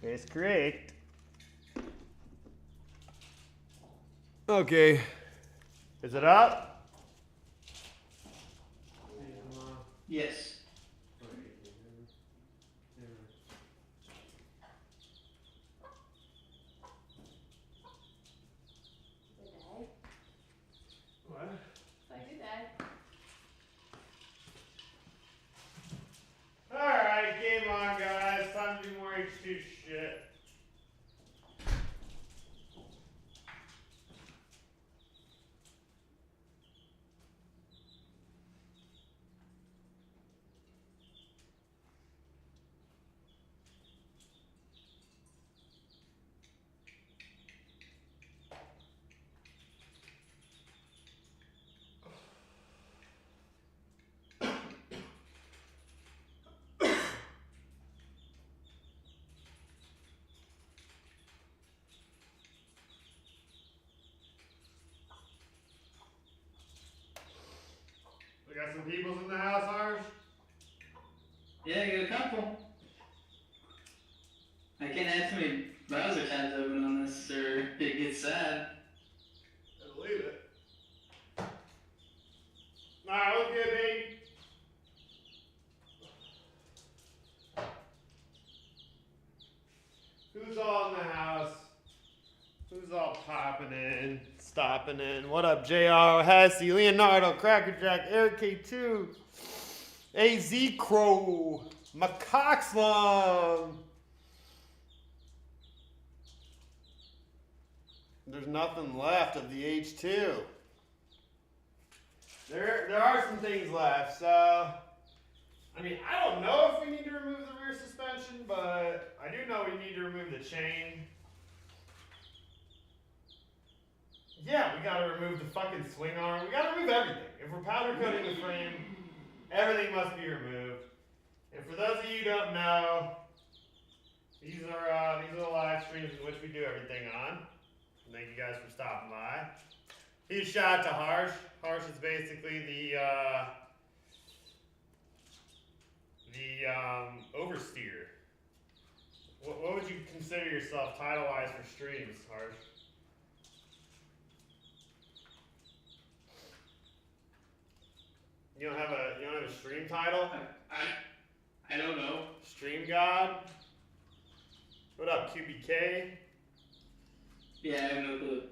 It's correct. Okay. Is it up? Yes. What? Say good day. Alright, game on, guys. Time to do more H2 shit. We got some peoples in the house, Harsh? Yeah, you got a couple. I can't have too many browser tabs open on this or it gets sad. I believe it. Alright, what's good, baby? Who's all in the house? Who's all popping in, stopping in? What up, JR, Hesse, Leonardo, Crackerjack, Eric K2, AZ Crow, Macaxlum. There's nothing left of the H2. There are some things left, so I mean, I don't know if we need to remove the rear suspension, but I do know we need to remove the chain. Yeah, we gotta remove the fucking swing arm. We gotta remove everything. If we're powder coating the frame, everything must be removed. And for those of you who don't know, these are the live streams in which we do everything on. Thank you guys for stopping by. Huge shout out to Harsh. Harsh is basically the oversteer. What would you consider yourself title-wise for streams, Harsh? You don't have a stream title? I don't know. Stream God? What up, QBK? Yeah, I have no clue.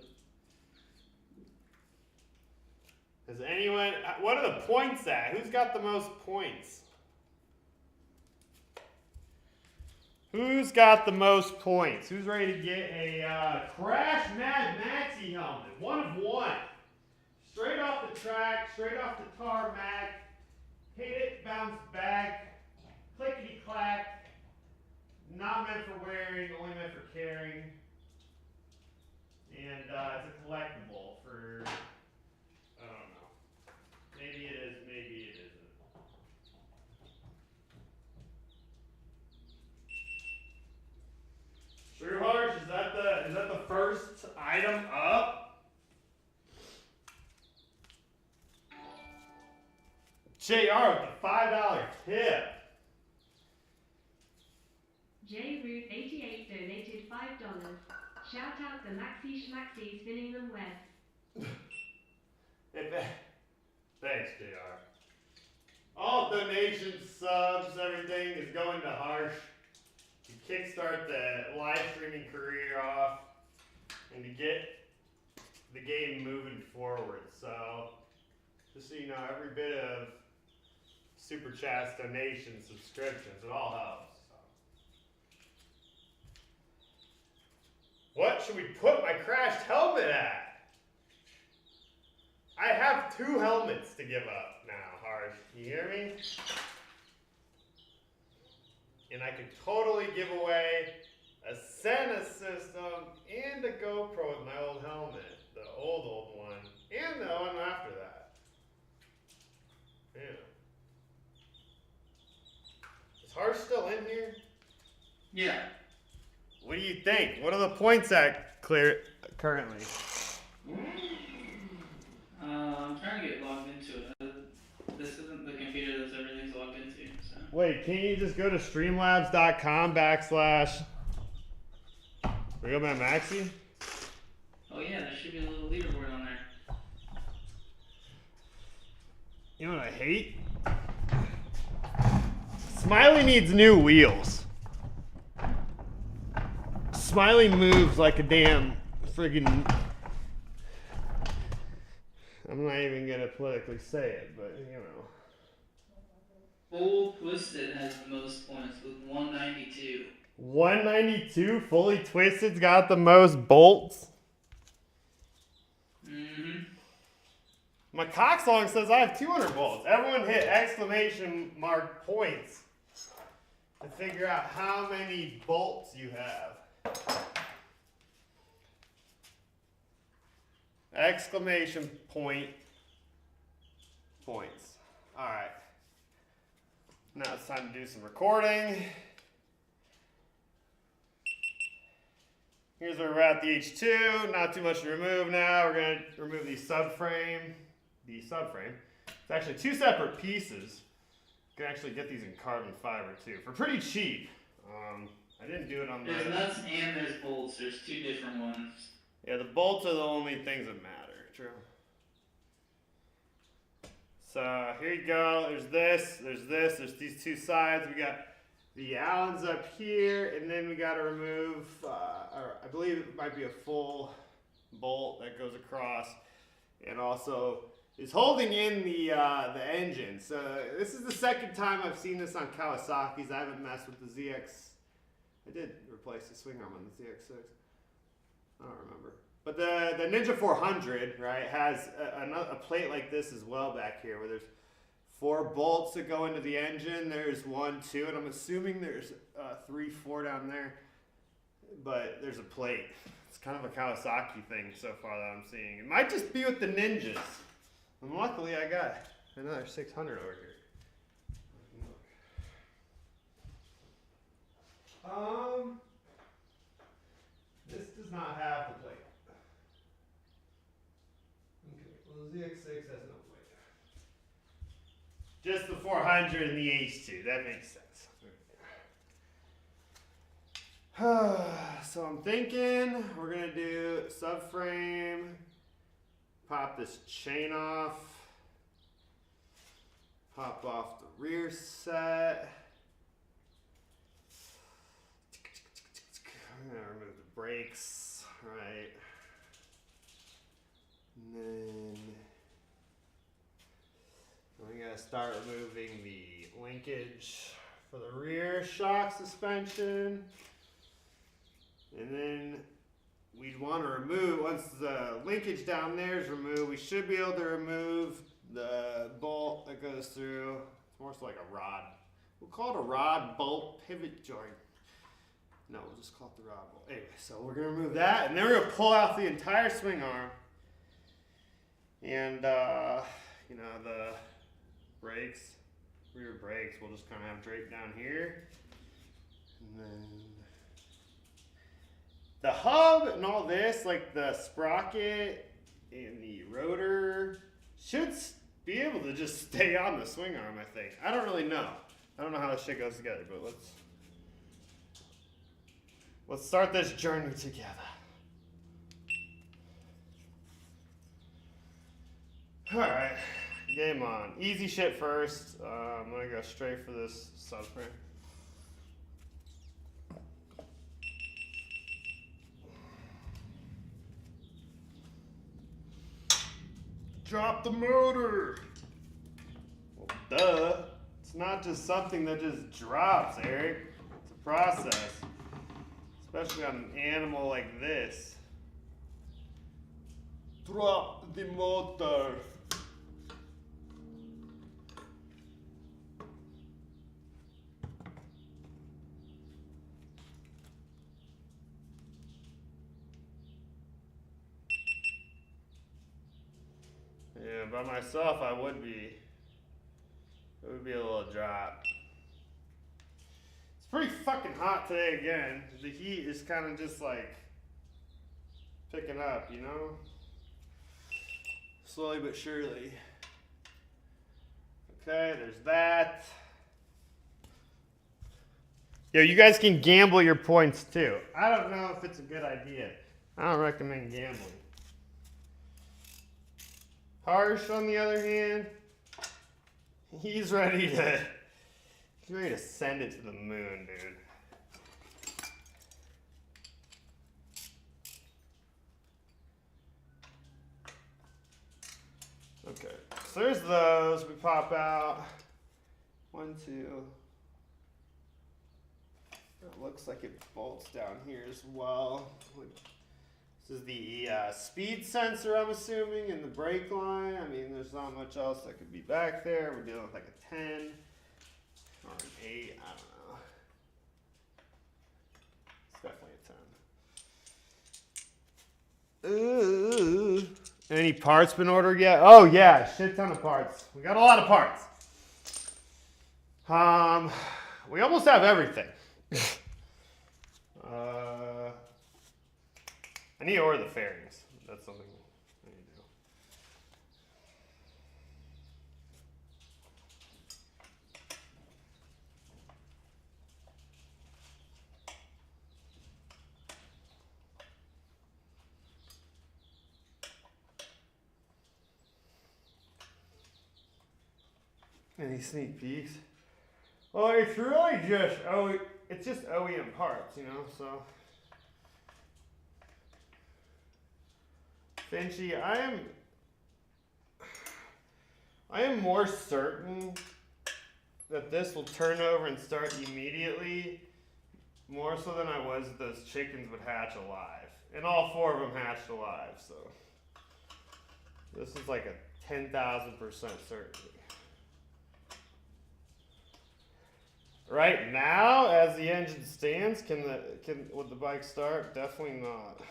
Has anyone, what are the points at? Who's got the most points? Who's got the most points? Who's ready to get a Crash Mad Maxi helmet? 1 of 1. Straight off the track, straight off the tarmac. Hit it, bounce back. Clickety clack. Not meant for wearing, only meant for carrying. And it's a collectible for, I don't know. Maybe it is, maybe it isn't. True Harsh, is that the first item up? JR with the $5 tip. JRoot88 donated $5. Shout out the Maxi Schmaxi spinning them web. Thanks, JR. All donations, subs, everything is going to Harsh to kickstart the live streaming career off and to get the game moving forward. So, just so you know, every bit of super chats, donations, subscriptions, it all helps. What should we put my crashed helmet at? I have 2 helmets to give up now, Harsh. You hear me? And I could totally give away a Senna system and a GoPro with my old helmet. The old one. And the one after that. Yeah. Is Harsh still in here? Yeah. What do you think? What are the points at currently? I'm trying to get logged into it. This isn't the computer that everything's logged into. So. Wait, can't you just go to streamlabs.com / Real Man Maxi? Oh yeah, there should be a little leaderboard on there. You know what I hate? Smiley needs new wheels. Smiley moves like a damn friggin'. I'm not even gonna politically say it, but you know. Full Twisted has the most points with 192. 192, fully twisted's got the most bolts. Mm-hmm. My cock song says I have 200 bolts. Everyone hit exclamation mark points to figure out how many bolts you have. Exclamation point points. All right. Now it's time to do some recording. Here's where we're at the H2. Not too much to remove now. We're going to remove the subframe. It's actually two separate pieces. You can actually get these in carbon fiber too for pretty cheap. I didn't do it on the. There's nuts and there's bolts. There's two different ones. Yeah, the bolts are the only things that matter. True. So here you go. There's this. There's these two sides. We got the Allens up here, and then we got to remove. I believe it might be a full bolt that goes across, and also is holding in the engine. So this is the second time I've seen this on Kawasaki's. I haven't messed with the ZX. I did replace the swing arm on the ZX6. I don't remember. But the Ninja 400, right, has a plate like this as well back here, where there's 4 bolts that go into the engine. There's 1, 2, and I'm assuming there's 3, 4 down there. But there's a plate. It's kind of a Kawasaki thing so far that I'm seeing. It might just be with the Ninjas. And luckily I got another 600 over here. This does not have the plate. Okay, well the ZX6 has no plate. Just the 400 and the H2, that makes sense. So I'm thinking we're gonna do subframe, pop this chain off, pop off the rear set. I'm gonna remove the brakes, right? And then we gotta start removing the linkage for the rear shock suspension. And then we'd want to remove, once the linkage down there is removed, we should be able to remove the bolt that goes through. It's more so like a rod. We'll call it a rod bolt pivot joint. No, we'll just call it the rod bolt. Anyway, so we're going to remove that, and then we're going to pull out the entire swing arm. And, you know, the brakes, rear brakes, we'll just kind of have draped down here. And then the hub and all this, like the sprocket and the rotor, should be able to just stay on the swing arm, I think. I don't really know. I don't know how this shit goes together, but let's start this journey together. Alright, game on. Easy shit first. I'm gonna go straight for this subframe. Drop the motor. Well, duh. It's not just something that just drops, Eric. It's a process. Especially on an animal like this. Drop the motor. Yeah, by myself I would be. It would be a little drop. It's pretty fucking hot today again. The heat is kind of just like picking up, you know? Slowly but surely. Okay, there's that. Yo, you guys can gamble your points too. I don't know if it's a good idea. I don't recommend gambling. Harsh, on the other hand, he's ready to send it to the moon, dude. Okay, so there's those. We pop out. 1, 2. It looks like it bolts down here as well. This is the speed sensor, I'm assuming, and the brake line. I mean, there's not much else that could be back there. We're dealing with like a 10 or an 8. I don't know. It's definitely a 10. Ooh. Any parts been ordered yet? Oh yeah, shit ton of parts. We got a lot of parts. We almost have everything. I need to order the fairings. That's something I need to do. Any sneak peeks? Well, it's really just it's just OEM parts, you know. So, Finchy, I am more certain that this will turn over and start immediately, more so than I was that those chickens would hatch alive, and all 4 of them hatched alive. So, this is like a 10,000% certainty. Right now, as the engine stands, would the bike start? Definitely not.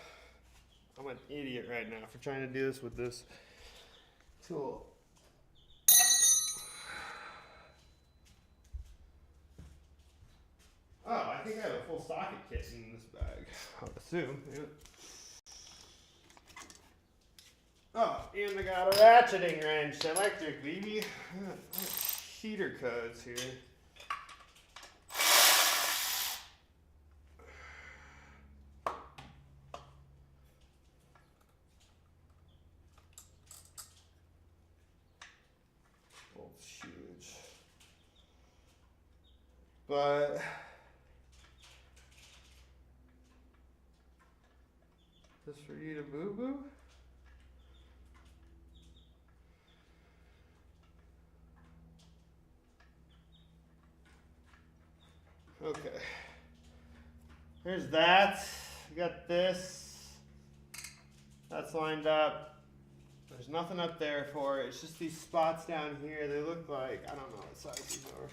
I'm an idiot right now for trying to do this with this tool. Oh, I think I have a full socket kit in this bag. I would assume. Yeah. Oh, and I got a ratcheting wrench, electric, baby. Heater codes here. Huge. But this for you to boo boo? Okay. There's that. We got this. That's lined up. There's nothing up there for it. It's just these spots down here. They look like, I don't know what size these are.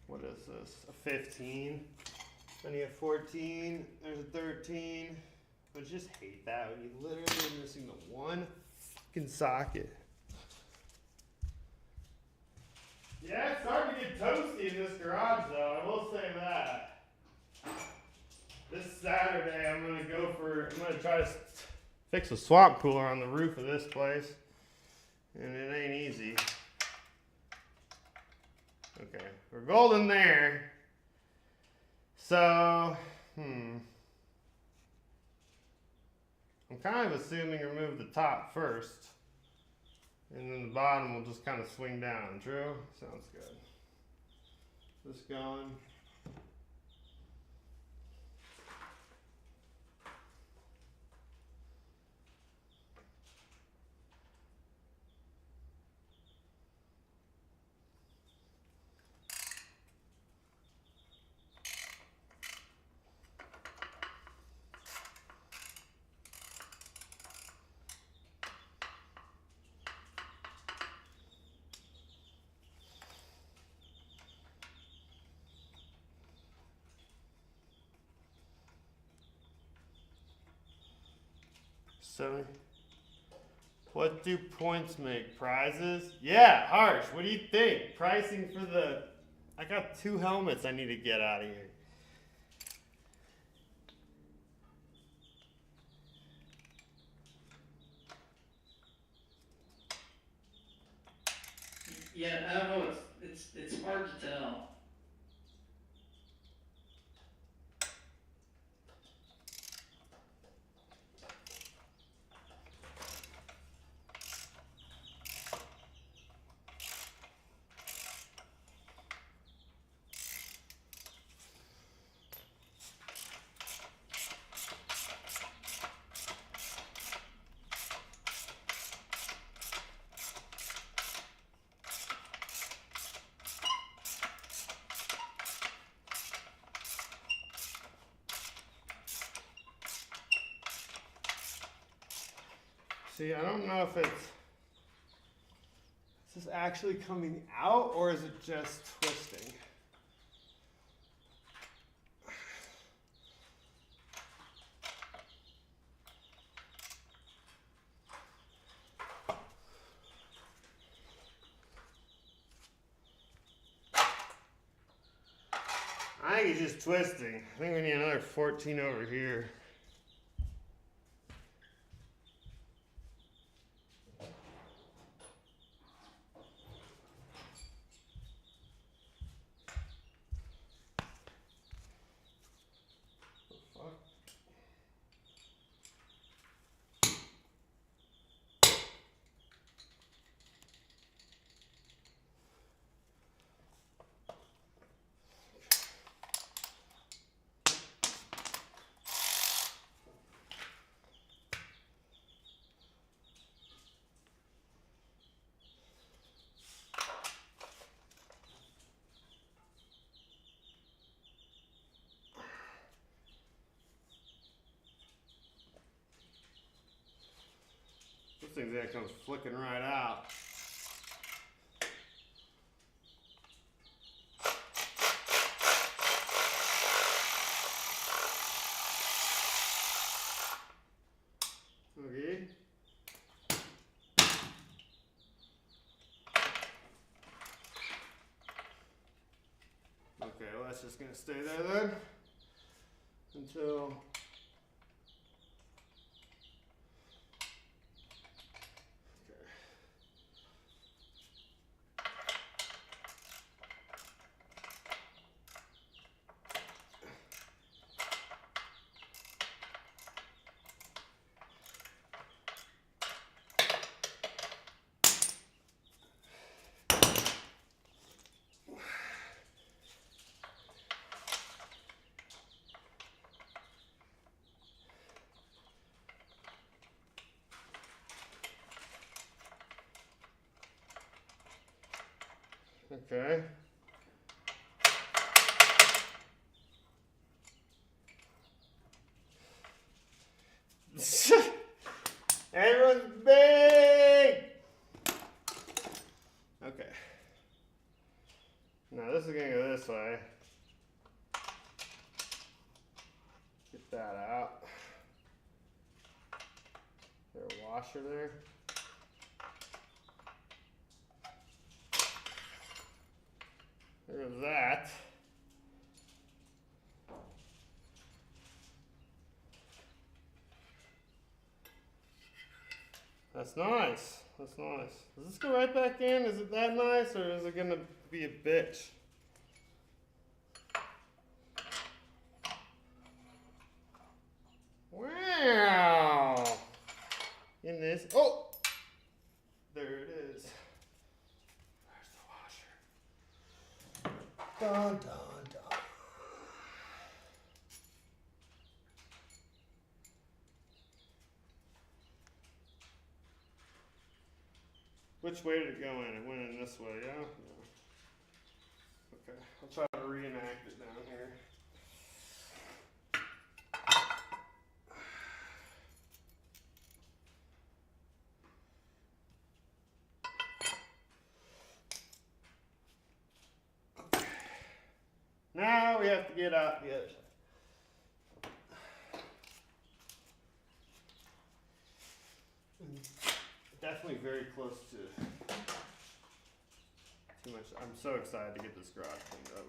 What is this? A 15. Then you have 14. There's a 13. I just hate that when you literally are missing the one fucking socket. Yeah, it's starting to get toasty in this garage though, I will say that. This Saturday I'm gonna try to fix a swamp cooler on the roof of this place. And it ain't easy. Okay, we're golden there. So, I'm kind of assuming remove the top first. And then the bottom will just kind of swing down. True? Sounds good. This going. 70. What do points make? Prizes? Yeah, Harsh, what do you think? Pricing for the... I got 2 helmets I need to get out of here. Yeah, I don't know. It's hard to tell. See, I don't know if it's... Is this actually coming out or is it just twisting? I think it's just twisting. I think we need another 14 over here. This thing's gonna come flicking right out. Okay. Okay, well that's just gonna stay there then until okay. Everyone's big. Okay. Now this is gonna go this way. Get that out. Is there a washer there? There's that. That's nice. That's nice. Does this go right back in? Is it that nice or is it gonna be a bitch? Wow. In this. Oh! There it is. Where's the washer? Dun, dun, dun. Which way did it go in? It went in this way, yeah? No. Okay, I'll try to reenact it down here. Okay. Now we have to get out the other side. Definitely very close to too much. I'm so excited to get this garage cleaned up.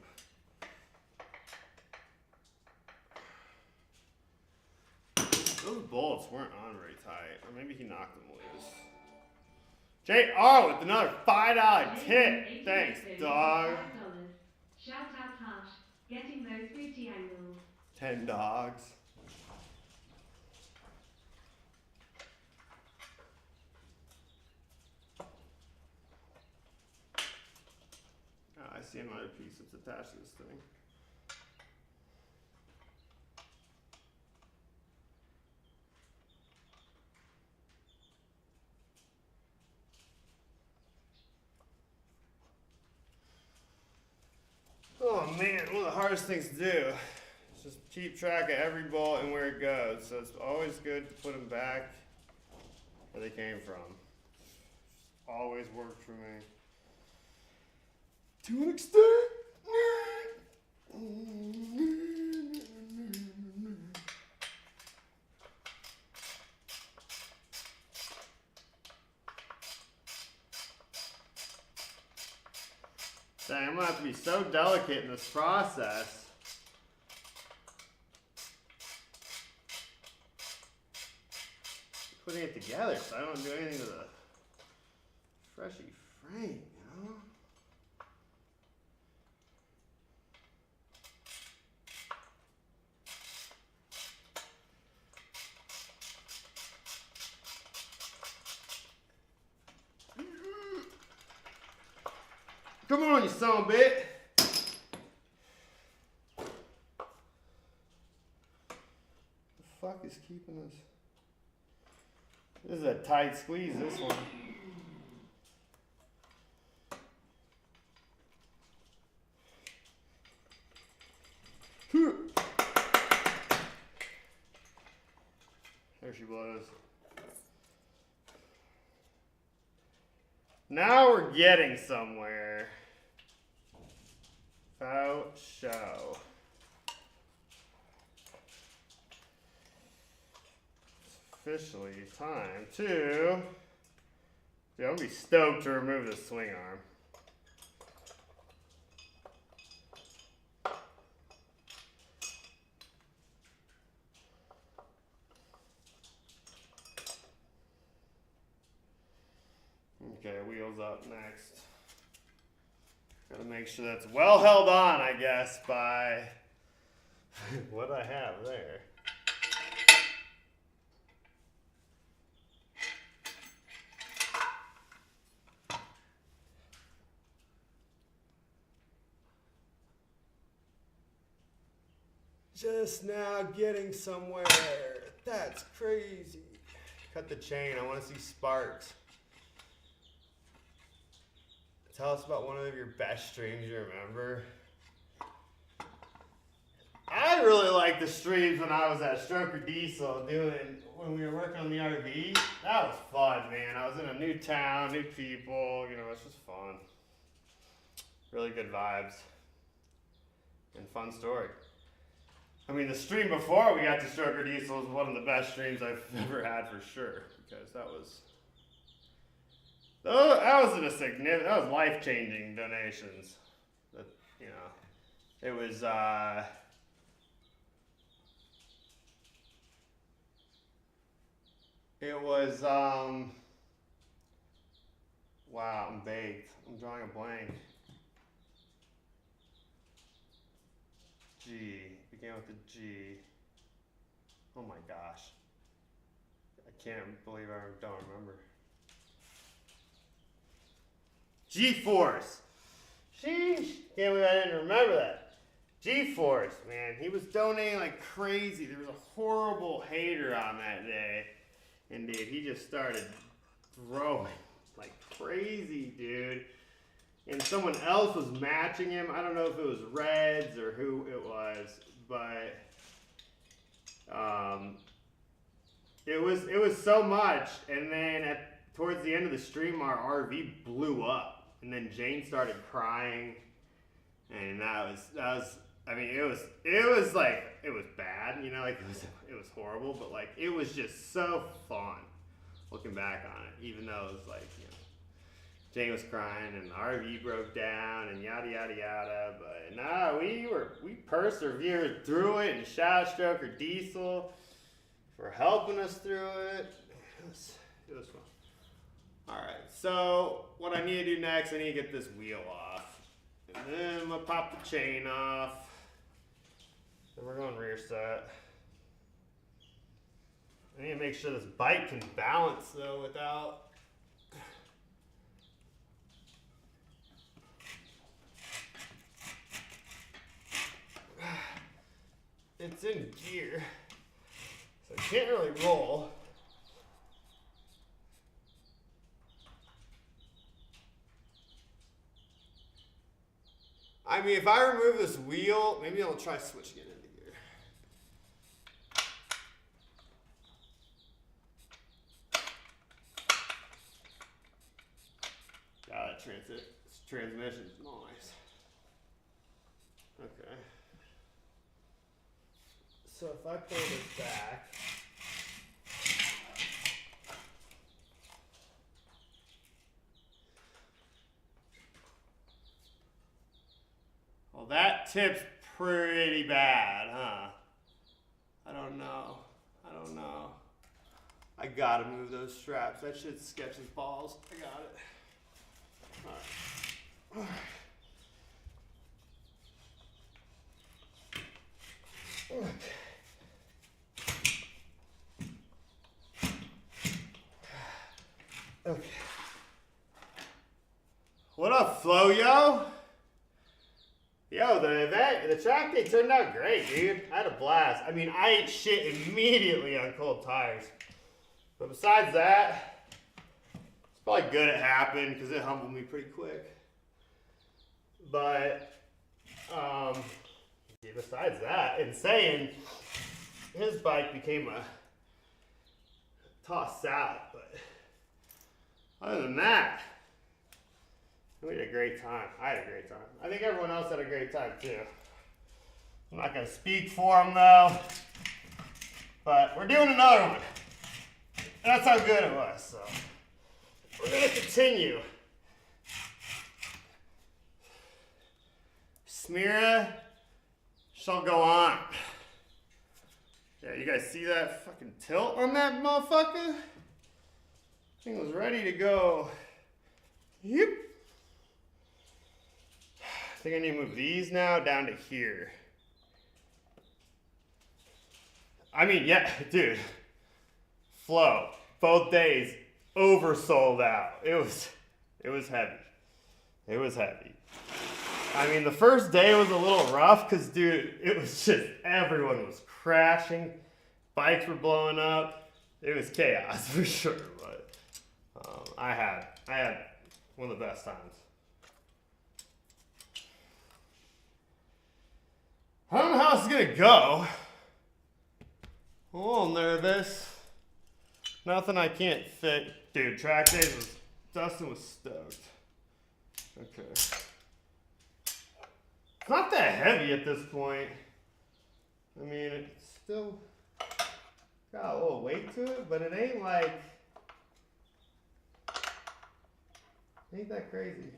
Those bolts weren't on very tight, or maybe he knocked them loose. JR with another $5 tip. Thanks, dog. Shout out Harsh, getting those booty angles. 10 dogs. Oh, I see another piece that's attached to this thing. Oh man, one of the hardest things to do is just keep track of every bolt and where it goes. So it's always good to put them back where they came from. Always worked for me. To an extent. Dang, I'm gonna have to be so delicate in this process. Putting it together so I don't do anything to the freshy frame, you know? Come on, you son of a bitch. The fuck is keeping this? This is a tight squeeze, this one. There she blows. Now we're getting somewhere. Faux show. It's officially time to. Yeah, I'm gonna be stoked to remove this swing arm. Okay, wheels up next. Gotta make sure that's well held on, I guess, by what I have there. Just now getting somewhere. That's crazy. Cut the chain. I want to see sparks. Tell us about one of your best streams you remember. I really like the streams when I was at Stroker Diesel when we were working on the RV. That was fun, man. I was in a new town, new people, you know, it's just fun. Really good vibes. And fun story. I mean, the stream before we got to Stroker Diesel was one of the best streams I've ever had for sure. Because that was life-changing donations. That, you know, it was, wow, I'm baked. I'm drawing a blank. G, began with the G. Oh my gosh. I can't believe I don't remember. G-Force. Sheesh. Can't believe I didn't remember that. G-Force, man. He was donating like crazy. There was a horrible hater on that day. And dude, he just started throwing like crazy, dude. And someone else was matching him. I don't know if it was Reds or who it was, but it was so much. And then towards the end of the stream, our RV blew up. And then Jane started crying, and that was. I mean, it was bad, you know, like it was horrible, but like it was just so fun. looking back on it, even though it was like, you know, Jane was crying and the RV broke down and yada yada yada, but nah, we persevered through it, and Shout Stroke or Diesel for helping us through it. It was fun. Alright, so what I need to do next, I need to get this wheel off. And then I'm gonna pop the chain off. Then we're going rear set. I need to make sure this bike can balance though without. It's in gear, so I can't really roll. I mean, if I remove this wheel, maybe I'll try switching it into gear. God, that transmission's nice. Okay. So if I pull this back, well, that tip's pretty bad, huh? I don't know. I gotta move those straps. That shit sketches balls. I got it. All right. Okay. What up, Flo, yo? Yo, the track day turned out great, dude. I had a blast. I mean, I ate shit immediately on cold tires. But besides that, it's probably good it happened because it humbled me pretty quick. But, besides that, insane, his bike became a tossed salad. But other than that, we had a great time. I had a great time. I think everyone else had a great time too. I'm not going to speak for them though, but we're doing another one. That's how good it was. So we're going to continue. Smira shall go on. Yeah, you guys see that fucking tilt on that motherfucker? Thing was ready to go. Yep. I think I need to move these now down to here. I mean, yeah, dude. Flow. Both days oversold out. It was heavy. It was heavy. I mean, the first day was a little rough because, dude, it was just everyone was crashing. Bikes were blowing up. It was chaos for sure, but I had one of the best times. I don't know how it's gonna go. I'm a little nervous. Nothing I can't fit. Dude, track days was, Dustin was stoked. Okay. It's not that heavy at this point. I mean, it's still got a little weight to it, but it ain't like, ain't that crazy.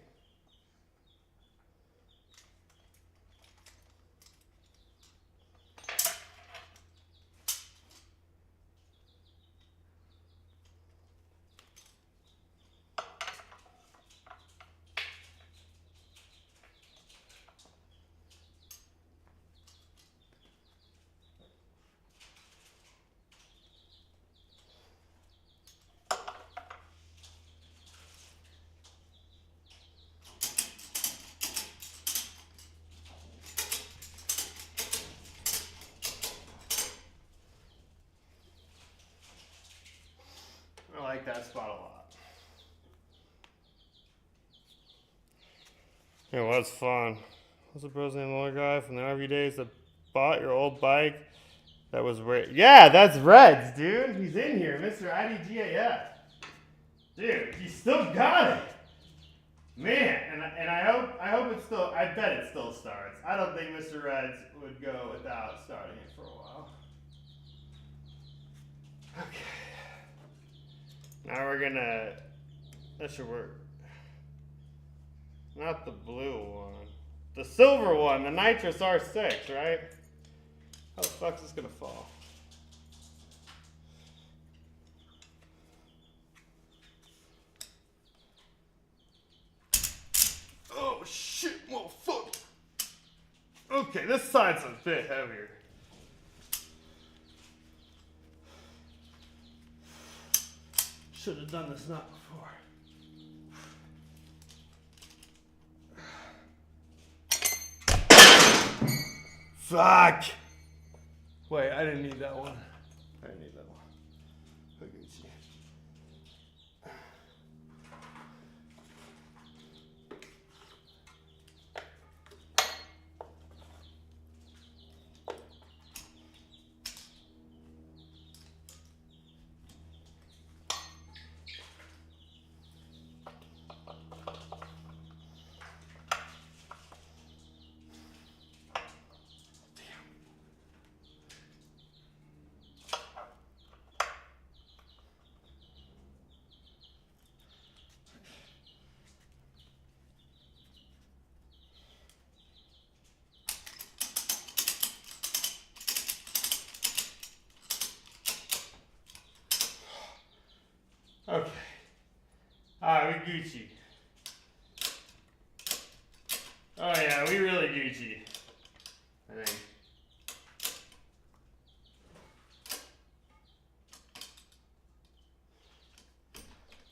I like that spot a lot. It was fun. What's the bro's name? The other guy from the RV days that bought your old bike? That was red. Yeah, that's Reds, dude. He's in here, Mr. IDGAF. Dude, you still got it. Man, and I hope it still, I bet it still starts. I don't think Mr. Reds would go without starting it for a while. Okay. Now we're gonna, that should work. Not the blue one. The silver one, the nitrous R6, right? How the fuck is this gonna fall? Oh shit, motherfucker. Okay, this side's a bit heavier. Should have done this not before. Fuck! Wait, I didn't need that one. I didn't need that one. Look at you. Okay. Alright, we Gucci. Oh yeah, we really Gucci. I think.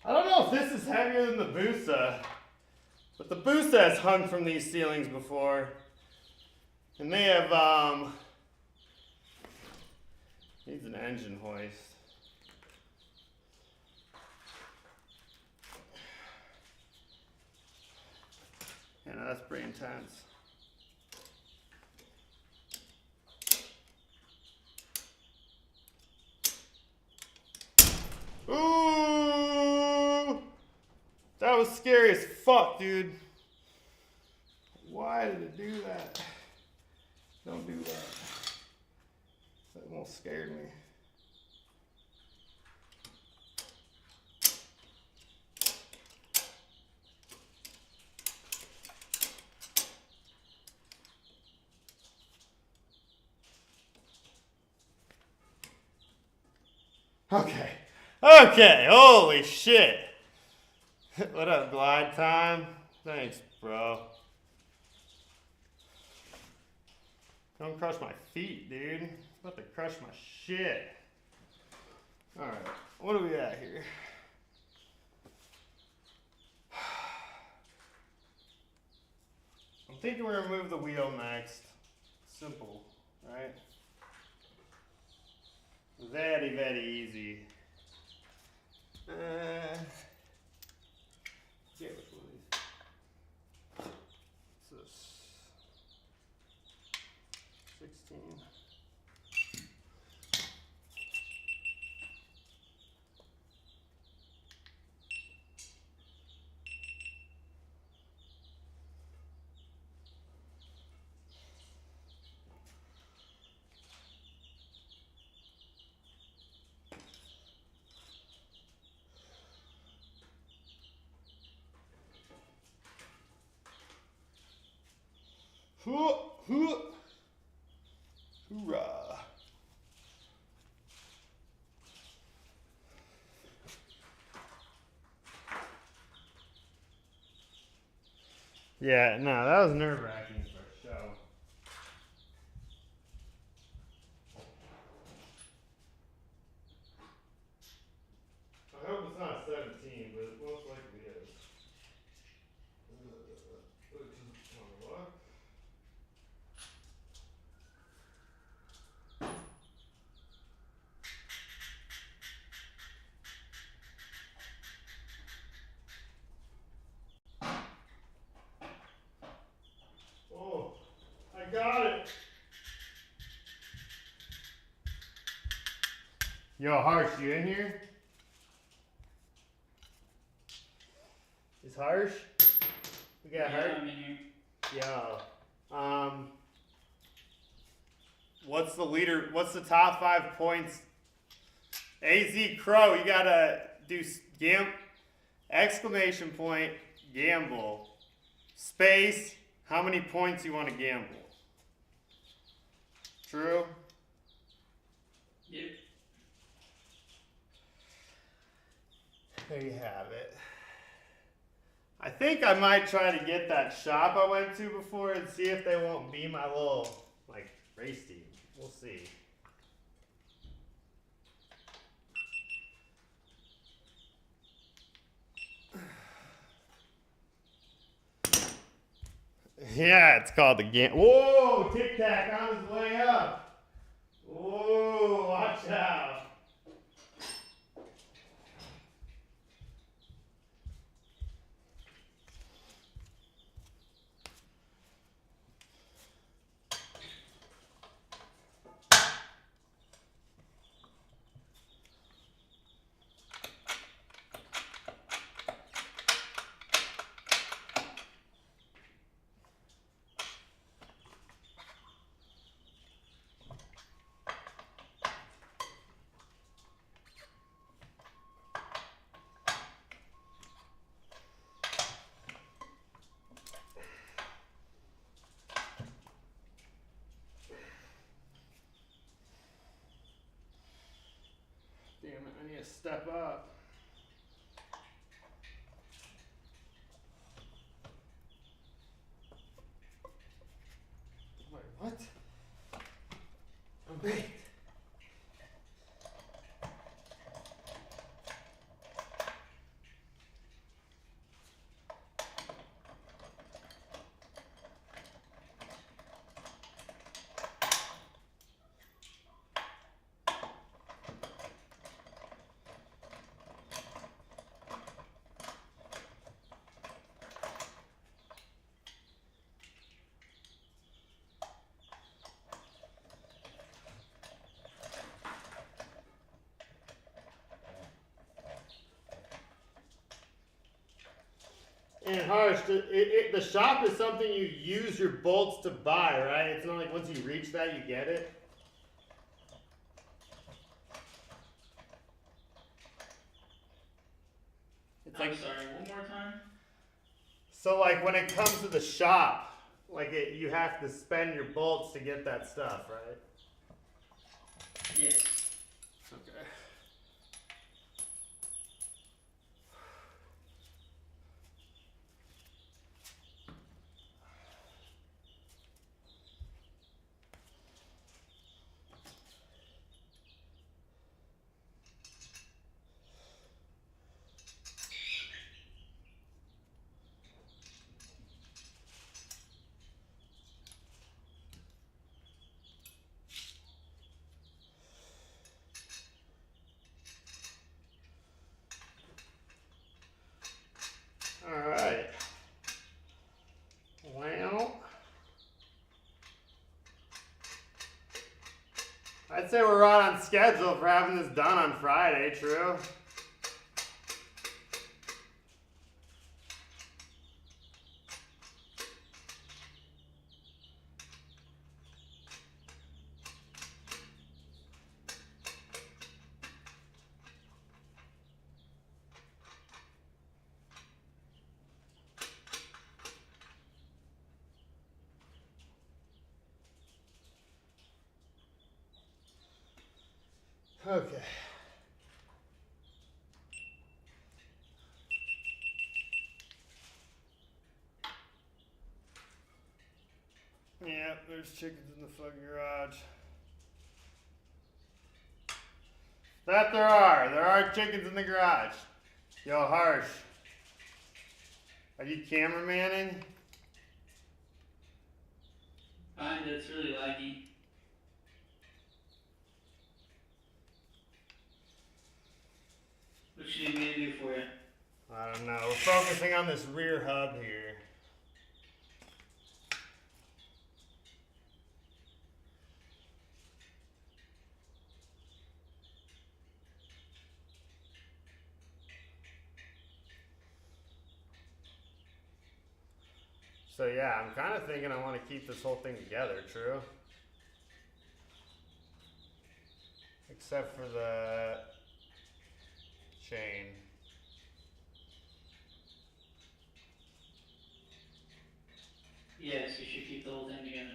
I don't know if this is heavier than the Busa, but the Busa has hung from these ceilings before. And they have, needs an engine hoist. Yeah, no, that's pretty intense. Ooh! That was scary as fuck, dude. Why did it do that? Don't do that. That almost scared me. Okay. Okay. Holy shit. What up, glide time? Thanks, bro. Don't crush my feet, dude. About to crush my shit. Alright. What do we got here? I'm thinking we're gonna move the wheel next. Simple, right? Very, very easy. Yeah, which one of these? What's this? 16. Hoorah. Yeah, no, that was nerve-wracking for sure. I hope it's not 17, but it most likely is. What? Oh, I got it. Yo, Harsh, you in here? Is Harsh? We got Harsh. I'm in here. Yeah. What's the leader? What's the top 5 points? AZ Crow, you gotta do exclamation point, gamble, space, how many points you want to gamble. True? Yep. There you have it. I think I might try to get that shop I went to before and see if they won't be my little, like, race team. We'll see. Yeah, it's called the game. Whoa, Tic Tac on his way up. Whoa, watch out. Damn it, I need to step up. Wait, what? Wait. And Harsh, the shop is something you use your bolts to buy, right? It's not like once you reach that, you get it. It's I'm like, sorry, one more time? so like when it comes to the shop, like you have to spend your bolts to get that stuff, right? Yes. Okay. All right. Well, I'd say we're right on schedule for having this done on Friday, true? Okay. Yeah, there's chickens in the fucking garage. That there are chickens in the garage. Yo, Harsh. Are you cameramanning? Fine, it's really laggy. What you need me to do for you? I don't know. We're focusing on this rear hub here. So yeah, I'm kind of thinking I want to keep this whole thing together, true? Except for the chain. Yes, you should keep the whole thing together.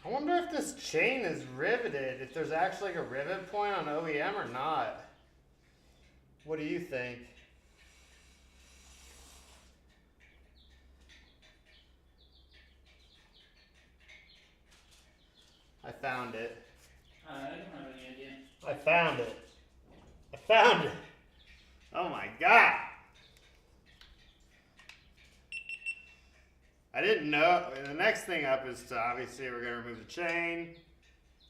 I wonder if this chain is riveted, if there's actually like a rivet point on OEM or not. What do you think? I found it. I don't have any idea. I found it. I found it. Oh my god. I didn't know. The next thing up is to obviously we're going to remove the chain.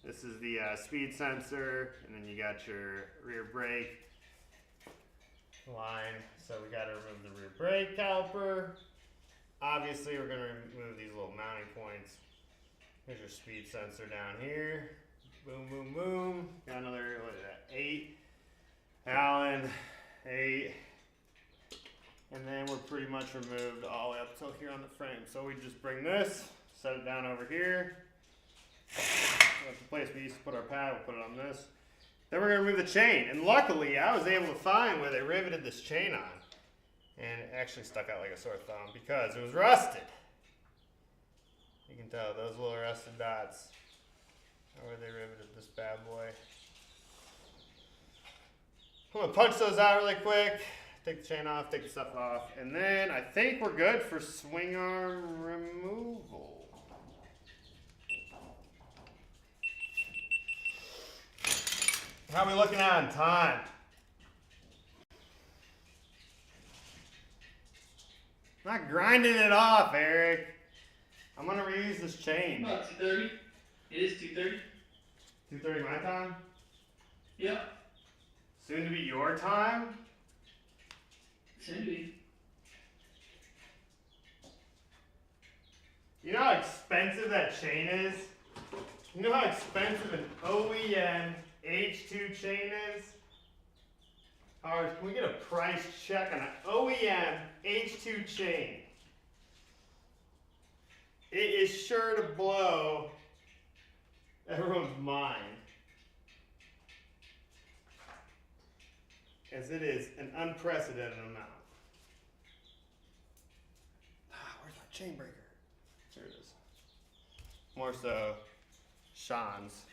This is the speed sensor, and then you got your rear brake line. So we got to remove the rear brake caliper. Obviously we're going to remove these little mounting points. Here's your speed sensor down here. Boom, boom, boom. Got another, what is that, 8 Allen, 8. And then we're pretty much removed all the way up till here on the frame. So we just bring this, set it down over here. That's the place we used to put our pad, we'll put it on this. Then we're gonna remove the chain. And luckily I was able to find where they riveted this chain on. And it actually stuck out like a sore thumb because it was rusted. You can tell those little rusted dots are where they riveted this bad boy. I'm gonna punch those out really quick. Take the chain off, take the stuff off, and then I think we're good for swing arm removal. How are we looking at on time? I'm not grinding it off, Eric. I'm gonna reuse this chain. About 2:30. It is 2:30. 2:30 my time? Yep. Soon to be your time? Soon to be. You know how expensive that chain is? You know how expensive an OEM H2 chain is? Or can we get a price check on an OEM H2 chain? It is sure to blow everyone's mind. As it is an unprecedented amount. Where's my chain breaker? There it is. More so, Sean's.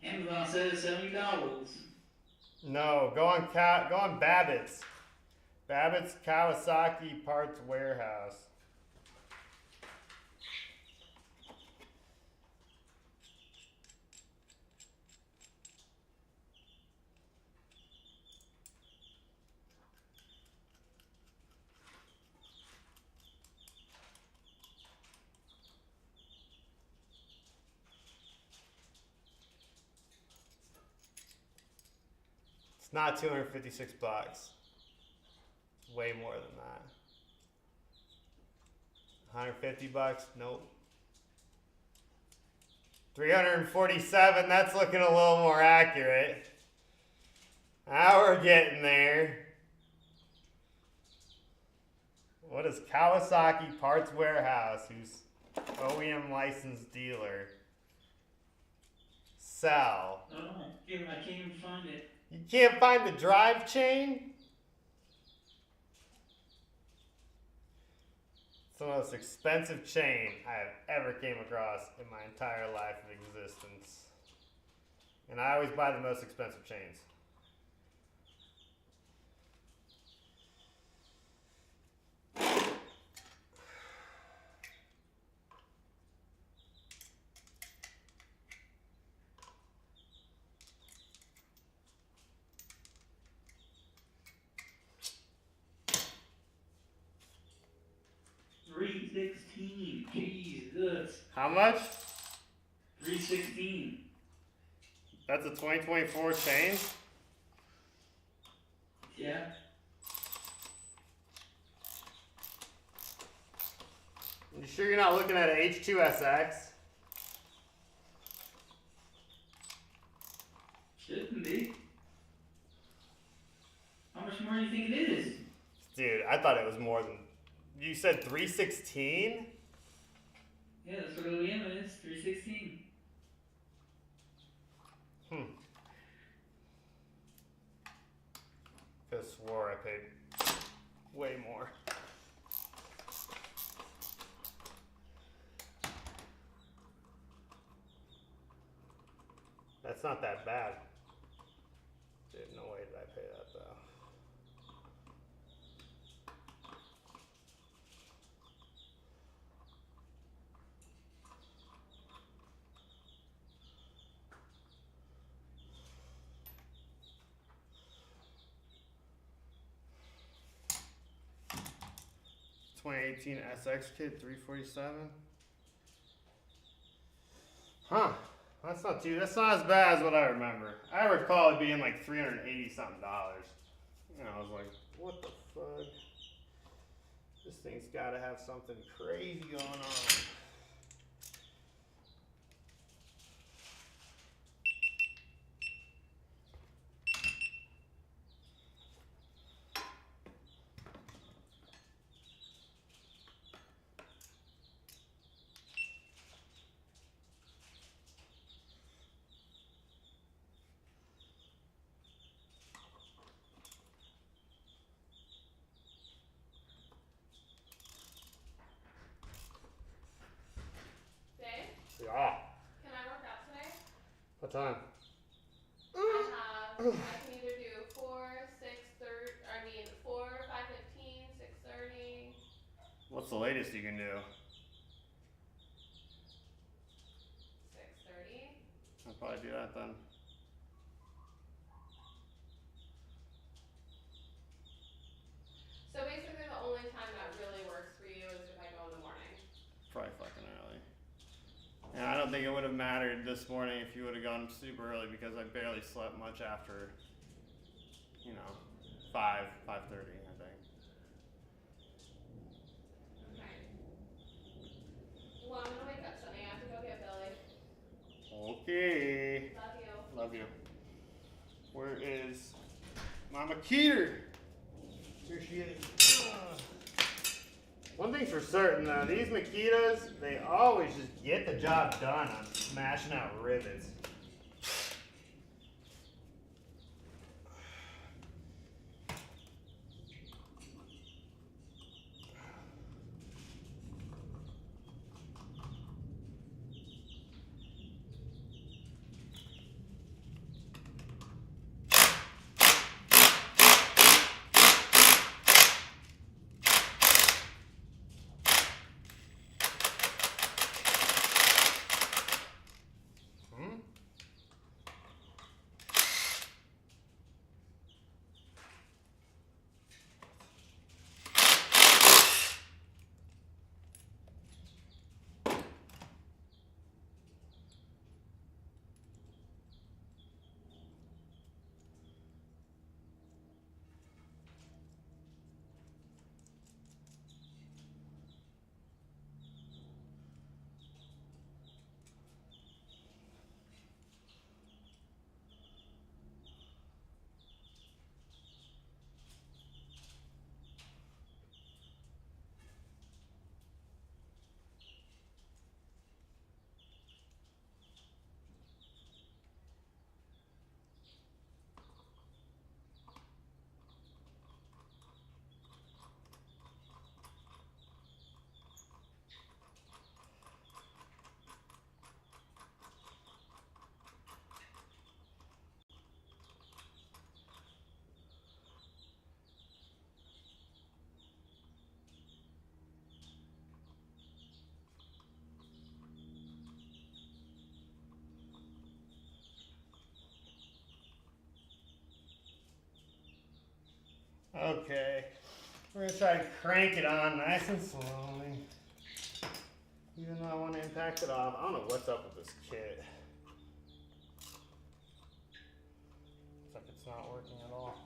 Amazon says $70. No, go on Babbitt's. Babbitt's Kawasaki Parts Warehouse. It's not $256. Way more than that. 150 bucks? Nope. 347, that's looking a little more accurate. Now we're getting there. What is Kawasaki Parts Warehouse, who's OEM licensed dealer, sell? Oh, I can't even find it. You can't find the drive chain? It's the most expensive chain I have ever came across in my entire life of existence. And I always buy the most expensive chains. $316. Jesus. How much? $316. That's a 2024 chain? Yeah. You sure you're not looking at an H2SX? Shouldn't be. How much more do you think it is? Dude, I thought it was more than. You said 316? Yeah, that's what OEM is. 316. I swore I paid way more. That's not that bad. Dude, no way did I pay that though. $2018 SX kit, 347. Huh. That's not as bad as what I remember. I recall it being like $380 something. And I was like, what the fuck? This thing's gotta have something crazy going on. Yeah. Can I work out today? What time? I can either do 4, 5:15, 6:30. What's the latest you can do? 6:30. I'll probably do that then. So basically the only time that really works for you is if I go in the morning. Probably fucking early. And I don't think it would have mattered this morning if you would have gone super early because I barely slept much after, 5:30, I think. Okay. Well, I'm gonna wake up Sunday. I have to go get Billy. Okay. Love you. Love you. Where is Mama Keeter? Here she is. One thing's for certain though, these Makitas, they always just get the job done on smashing out rivets. Okay, we're gonna try to crank it on nice and slowly. Even though I want to impact it off. I don't know what's up with this kit. Looks like it's not working at all.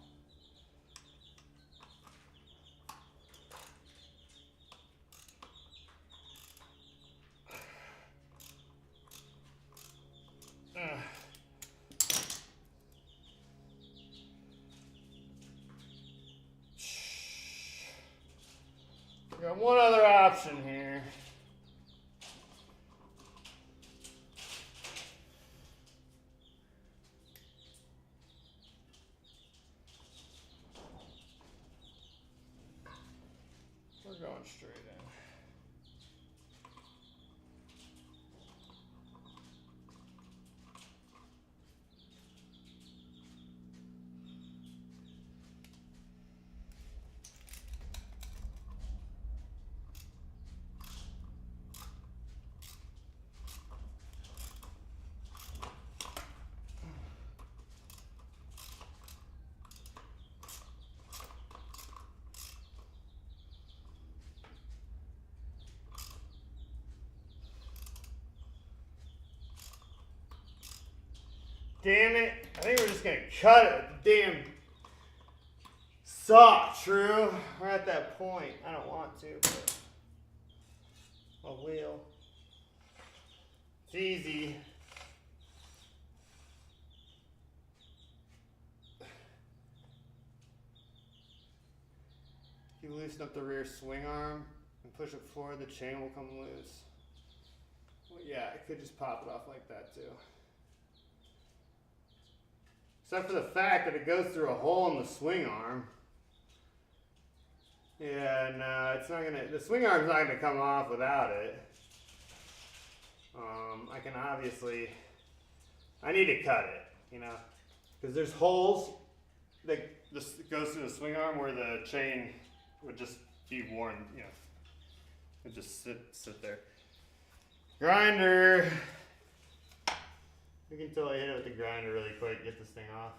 one other option here. We're going straight in. Damn it. I think we're just going to cut it. Damn saw, true. We're at that point. I don't want to, but I will. It's easy. You loosen up the rear swing arm and push it forward, the chain will come loose. Well, yeah, I could just pop it off like that too. Except for the fact that it goes through a hole in the swing arm. Yeah, no, it's not gonna, the swing arm's not gonna come off without it. I can obviously, I need to cut it, you know, because there's holes that goes through the swing arm where the chain would just be worn, you know, it just sit there. Grinder. You can totally hit it with the grinder really quick, get this thing off.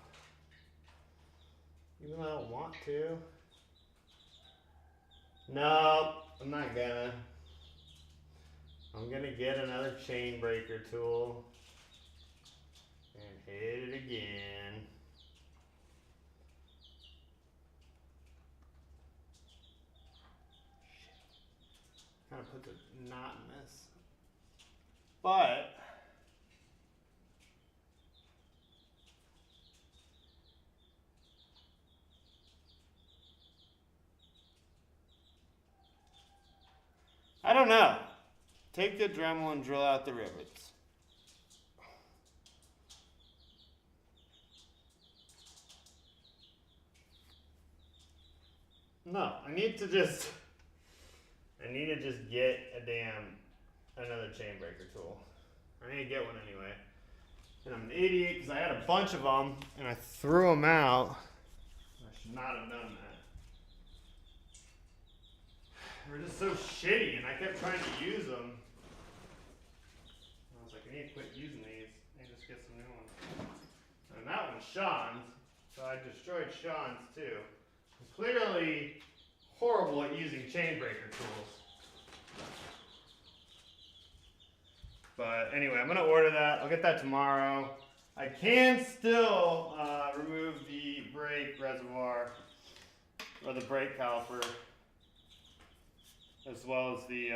Even though I don't want to. No, I'm not gonna. I'm gonna get another chain breaker tool and hit it again. Kind of puts a knot in this. But I don't know. Take the Dremel and drill out the rivets. No, I need to just get another chain breaker tool. I need to get one anyway. And I'm an idiot because I had a bunch of them and I threw them out. I should not have done that. They were just so shitty and I kept trying to use them. I was like, I need to quit using these and just get some new ones. And that one's Sean's, so I destroyed Sean's too. I'm clearly horrible at using chain breaker tools. But anyway, I'm going to order that. I'll get that tomorrow. I can still remove the brake reservoir or the brake caliper as well as the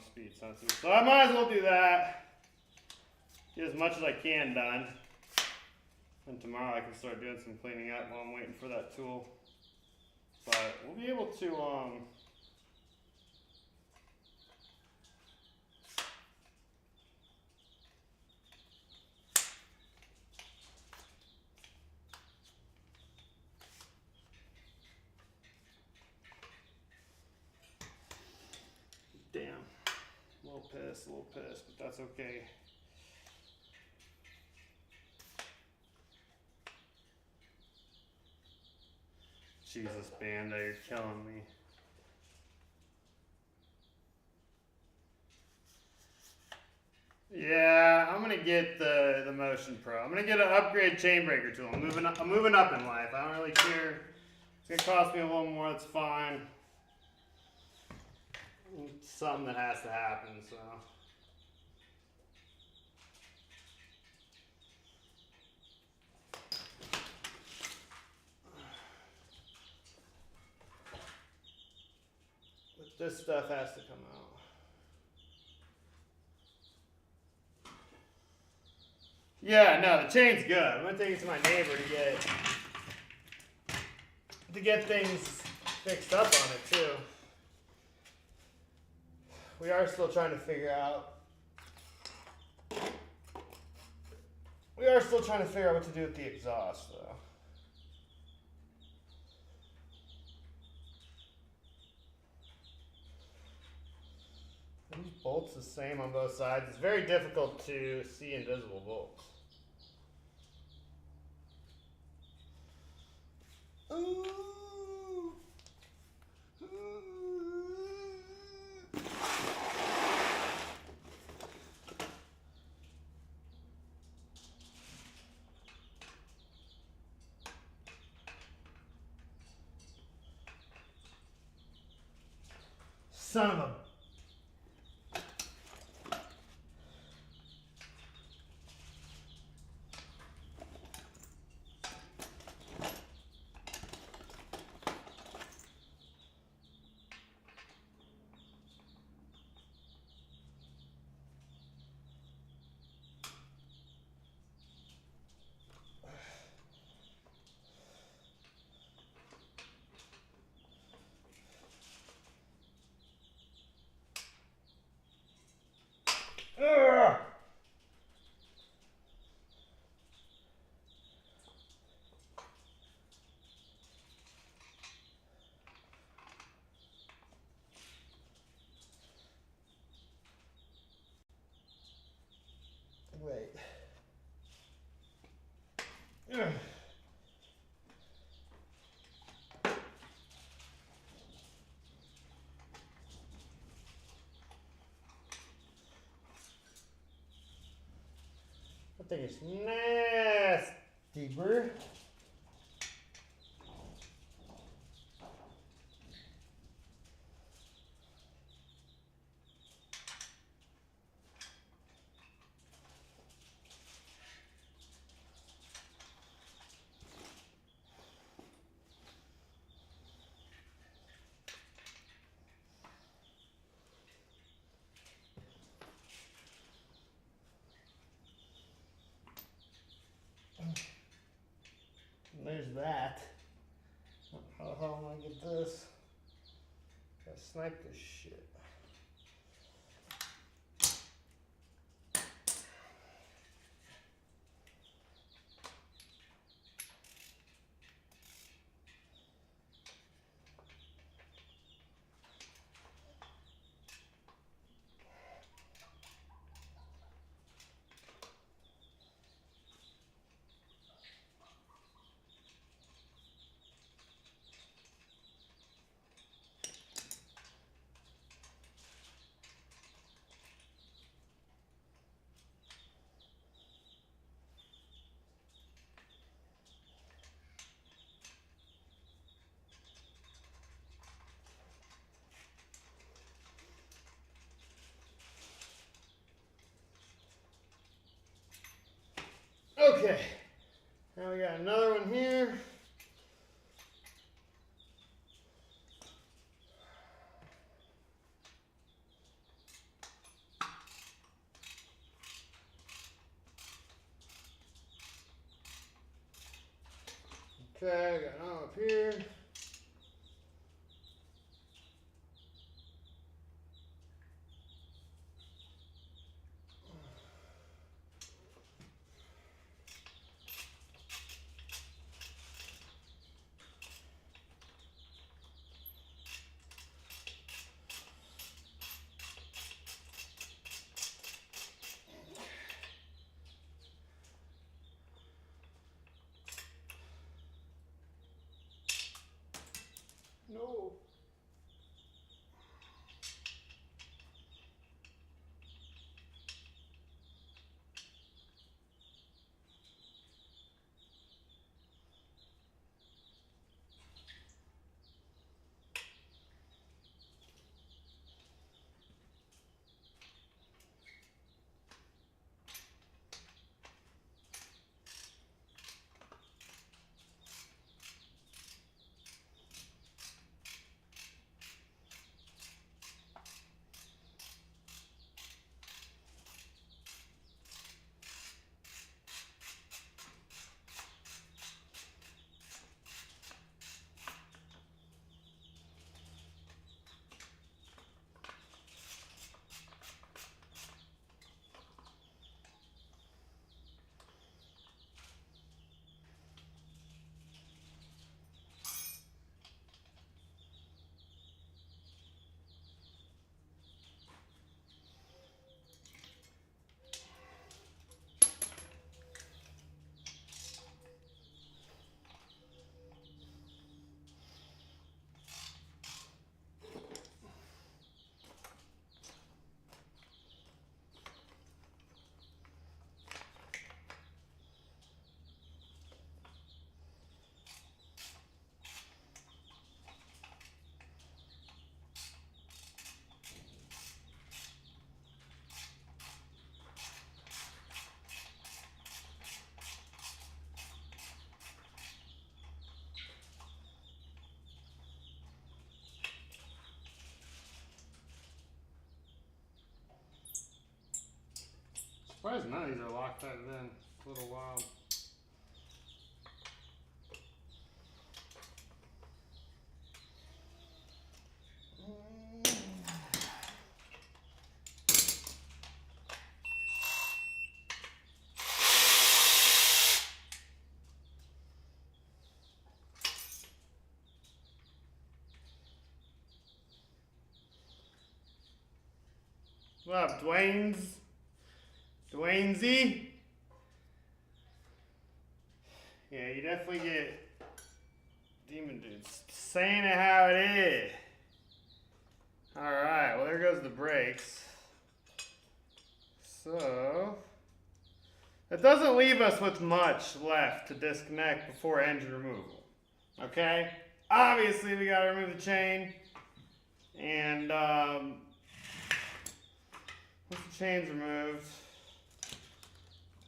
speed sensor. So I might as well do that. Get as much as I can done. And tomorrow I can start doing some cleaning up while I'm waiting for that tool. But we'll be able to damn. A little pissed, but that's okay. Jesus, Banda, you're killing me. Yeah, I'm gonna get the Motion Pro. I'm gonna get an upgrade chain breaker tool. I'm moving up in life. I don't really care. It's gonna cost me a little more. That's fine. It's something that has to happen. So. This stuff has to come out. Yeah, no, the chain's good. I'm gonna take it to my neighbor to get things fixed up on it too. we are still trying to figure out. We are still trying to figure out what to do with the exhaust, though. Are these bolts the same on both sides? It's very difficult to see invisible bolts. Ooh. Son of a. Ugh. Wait. Ugh. That thing is nasty, bro. There's that. How the hell am I gonna get this? Gotta snipe this shit. Okay, now we got another one here. Okay, got another one up here. surprised none of these are Loctite in. It's a little wild. What up, Dwayne's? Dwaynesy? Yeah, you definitely get Demon Dudes saying it how it is. Alright, well there goes the brakes. So, that doesn't leave us with much left to disconnect before engine removal. Okay? Obviously we gotta remove the chain. And once the chain's removed,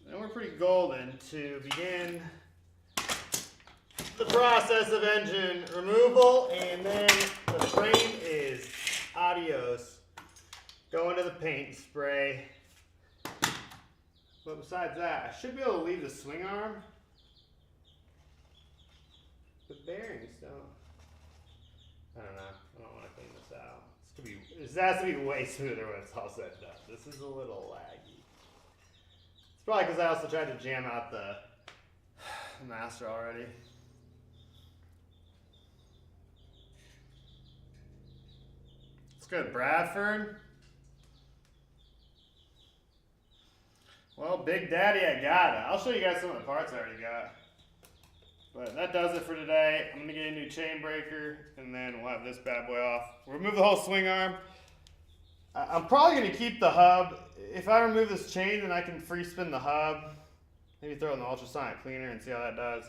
then we're pretty golden to begin the process of engine removal, and then the frame is adios. Go into the paint and spray. But besides that, I should be able to leave the swing arm. The bearings don't. I don't know. I don't want to clean this out. This has to be way smoother when it's all said and done. This is a little laggy. It's probably because I also tried to jam out the master already. It's good, Bradford. Well, Big Daddy, I got it. I'll show you guys some of the parts I already got. But that does it for today. I'm going to get a new chain breaker, and then we'll have this bad boy off. We'll remove the whole swing arm. I'm probably going to keep the hub. If I remove this chain, then I can free spin the hub. Maybe throw it in the ultrasonic cleaner and see how that does.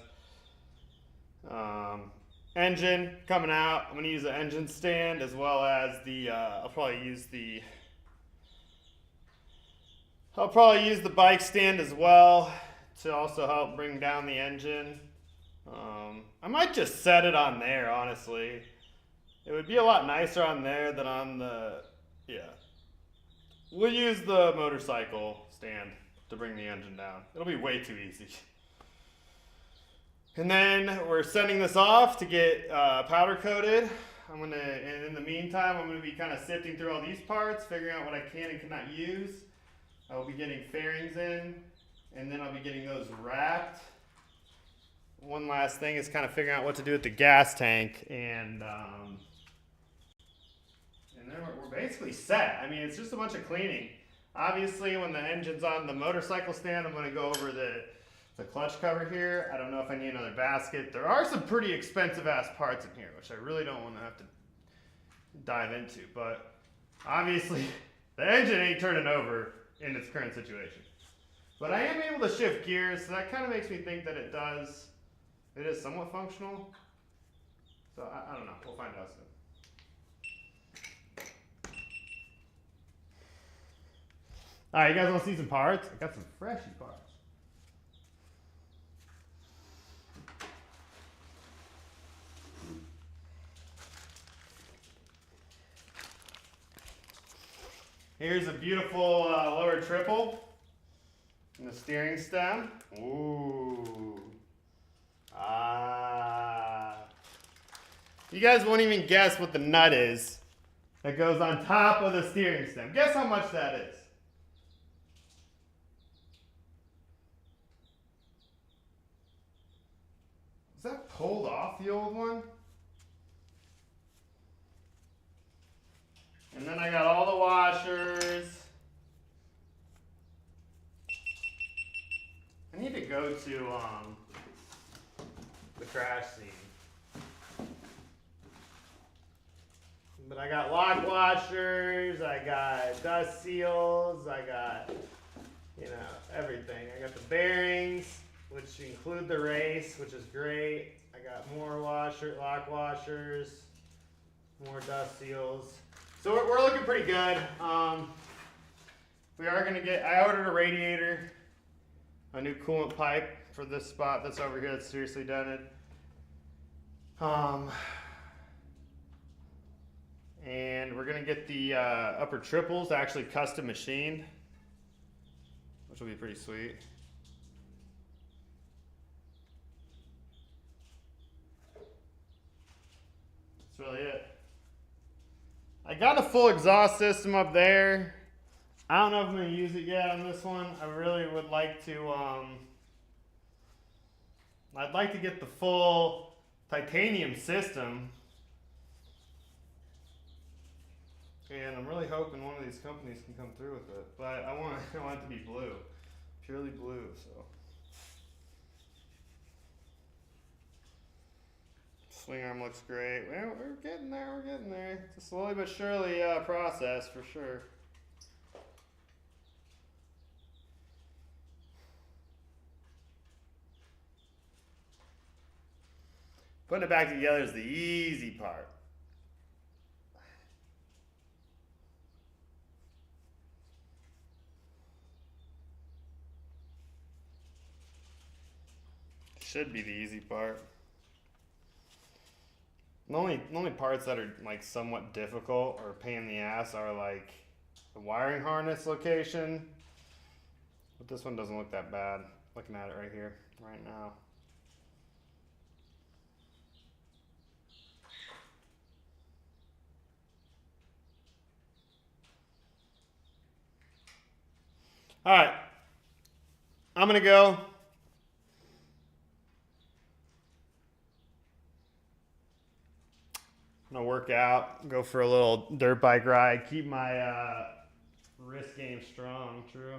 Engine coming out. I'm going to use the engine stand as well as the, I'll probably use the bike stand as well to also help bring down the engine. I might just set it on there, honestly. It would be a lot nicer on there than on the, yeah. We'll use the motorcycle stand to bring the engine down. It'll be way too easy. And then we're sending this off to get powder coated. And in the meantime, I'm gonna be kind of sifting through all these parts, figuring out what I can and cannot use. I will be getting fairings in, and then I'll be getting those wrapped. One last thing is kind of figuring out what to do with the gas tank, and then we're basically set. I mean, it's just a bunch of cleaning. Obviously, when the engine's on the motorcycle stand, I'm going to go over the clutch cover here. I don't know if I need another basket. There are some pretty expensive ass parts in here, which I really don't want to have to dive into. But obviously, the engine ain't turning over in its current situation. But I am able to shift gears, so that kind of makes me think that it is somewhat functional. So I don't know, we'll find out soon. Alright, you guys want to see some parts? I got some freshy parts. Here's a beautiful lower triple in the steering stem. Ooh. You guys won't even guess what the nut is that goes on top of the steering stem. Guess how much that is. Is that pulled off the old one? And then I got all the washers. I need to go to the crash scene. But I got lock washers, I got dust seals, I got, everything. I got the bearings, which include the race, which is great. I got more lock washers, more dust seals. So we're looking pretty good. We are gonna I ordered a radiator, a new coolant pipe for this spot that's over here that's seriously dented. And we're gonna get the upper triples actually custom machined, which which will be pretty sweet. That's really it. I got a full exhaust system up there. I don't know if I'm going to use it yet on this one. I really would like to, I'd like to get the full titanium system. And I'm really hoping one of these companies can come through with it. But I want it to be blue. Purely blue, so. Swing arm looks great. Well, we're getting there, we're getting there. It's a slowly but surely process for sure. Putting it back together is the easy part. Should be the easy part. The only parts that are like somewhat difficult or pain in the ass are like the wiring harness location. But this one doesn't look that bad. Looking at it right here, right now. All right, I'm gonna go. I'm gonna work out, go for a little dirt bike ride, keep my wrist game strong. True.